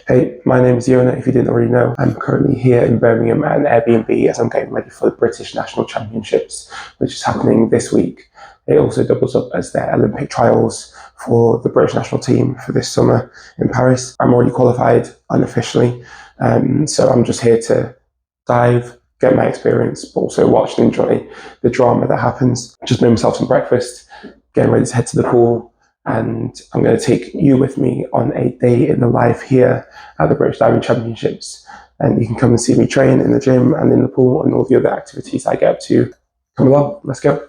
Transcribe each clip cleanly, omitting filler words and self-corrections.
Hey, my name is Yona, if you didn't already know. I'm currently here in Birmingham at an Airbnb as I'm getting ready for the British National Championships, which is happening this week. It also doubles up as their Olympic trials for the British national team for this summer in Paris. I'm already qualified unofficially, so I'm just here to dive, get my experience, but also watch and enjoy the drama that happens. Just made myself some breakfast, getting ready to head to the pool, and I'm going to take you with me on a day in the life here at the British Diving Championships. And you can come and see me train in the gym and in the pool and all the other activities I get up to. Come along, let's go.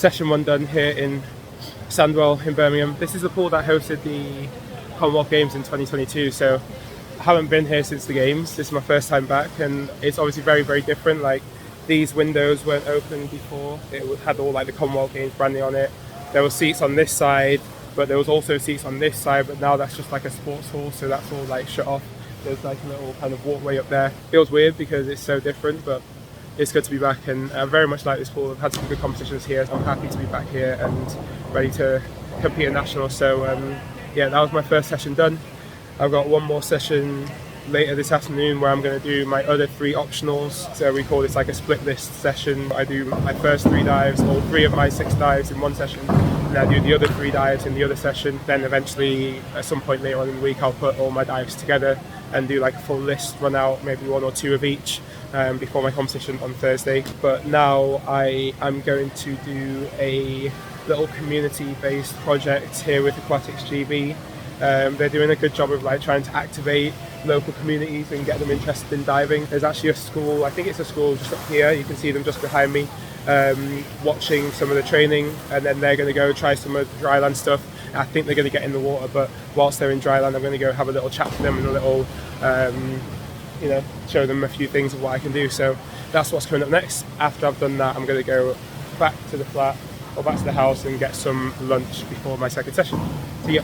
Session 1 done here in Sandwell in Birmingham. This is the pool that hosted the Commonwealth Games in 2022, so I haven't been here since the games. This is my first time back, and it's obviously very, very different. Like, these windows weren't open before. It had all like the Commonwealth Games branding on it. There were seats on this side, but there was also seats on this side, but now that's just like a sports hall, so that's all like shut off. There's like a little kind of walkway up there. Feels weird because it's so different, but it's good to be back, and I very much like this pool. I've had some good competitions here. I'm happy to be back here and ready to compete at nationals. So yeah, that was my first session done. I've got one more session later this afternoon where I'm going to do my other 3 optionals. So we call this like a split list session. I do my first 3 dives, or 3 of my 6 dives in one session, and I do the other 3 dives in the other session. Then eventually at some point later on in the week I'll put all my dives together and do like a full list, run out maybe 1 or 2 of each before my competition on Thursday. But now I am going to do a little community-based project here with Aquatics GB. They're doing a good job of like trying to activate local communities and get them interested in diving. There's actually a school, I think it's a school just up here, you can see them just behind me, watching some of the training, and then they're going to go try some of the dryland stuff. I think they're going to get in the water, but whilst they're in dryland I'm going to go have a little chat to them and a little you know, show them a few things of what I can do. So that's what's coming up next. After I've done that, I'm going to go back to the flat or back to the house and get some lunch before my second session. See ya.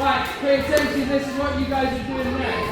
Right, pay attention, this is what you guys are doing next.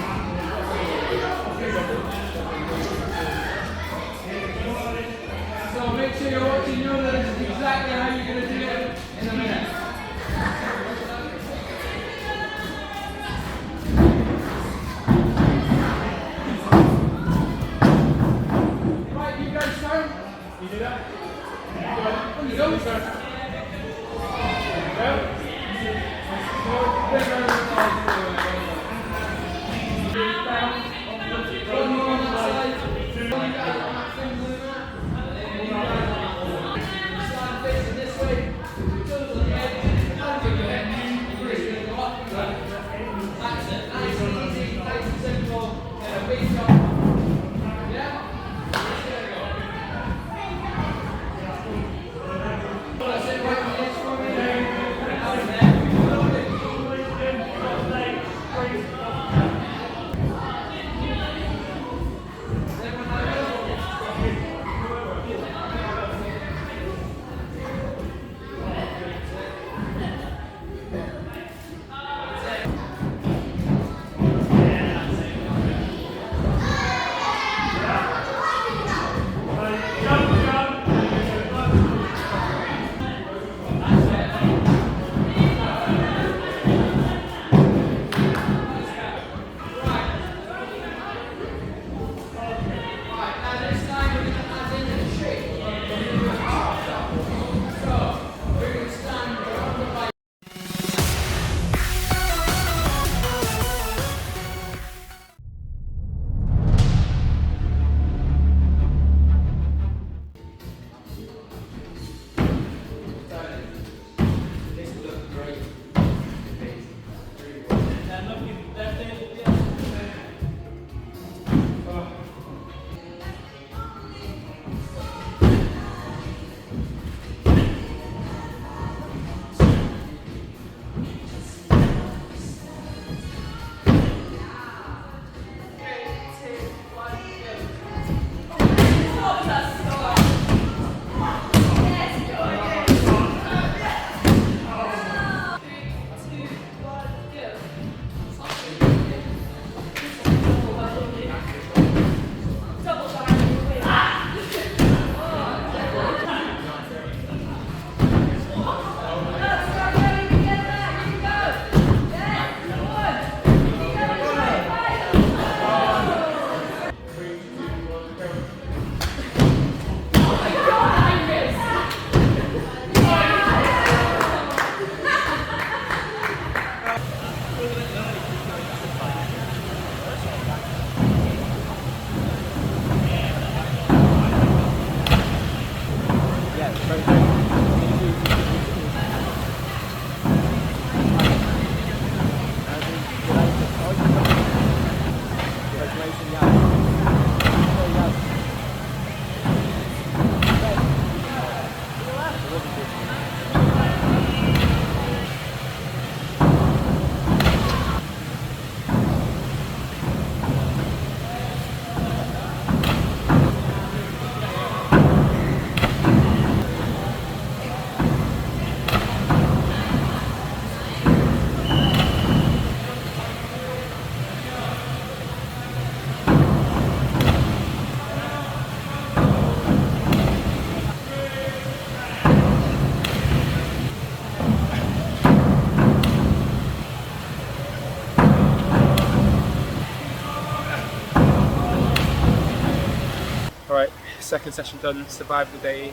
Alright, second session done, survived the day,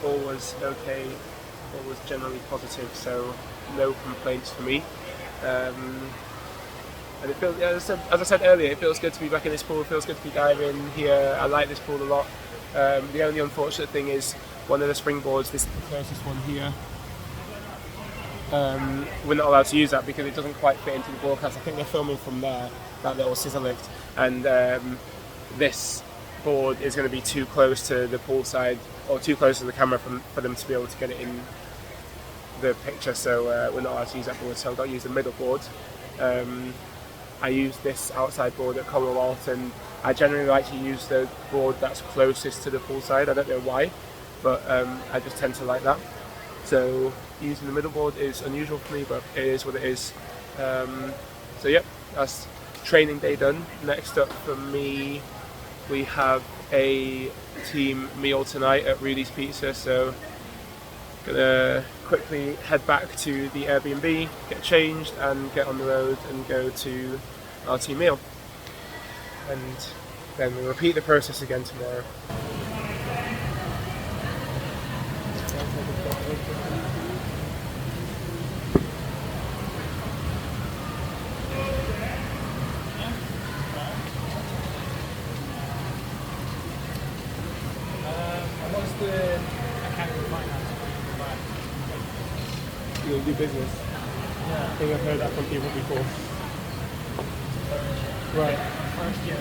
all was okay, all was generally positive, so no complaints for me. And it feels, as I said earlier, it feels good to be back in this pool, it feels good to be diving here, I like this pool a lot. The only unfortunate thing is one of the springboards, this closest one here, we're not allowed to use that because it doesn't quite fit into the broadcast. I think they're filming from there, that little scissor lift, and this board is going to be too close to the pool side or too close to the camera for them to be able to get it in the picture, so we're not allowed to use that board, so I've got to use the middle board. I use this outside board at Commonwealth, and I generally like to use the board that's closest to the pool side. I don't know why, but I just tend to like that. So using the middle board is unusual for me, but it is what it is. So yep, that's training day done. Next up for me, we have a team meal tonight at Rudy's Pizza, so gonna quickly head back to the Airbnb, get changed and get on the road and go to our team meal, and then we'll repeat the process again tomorrow. What's the accounting finance? You'll do business? Yeah. I think I've heard that from people before. Right. First year,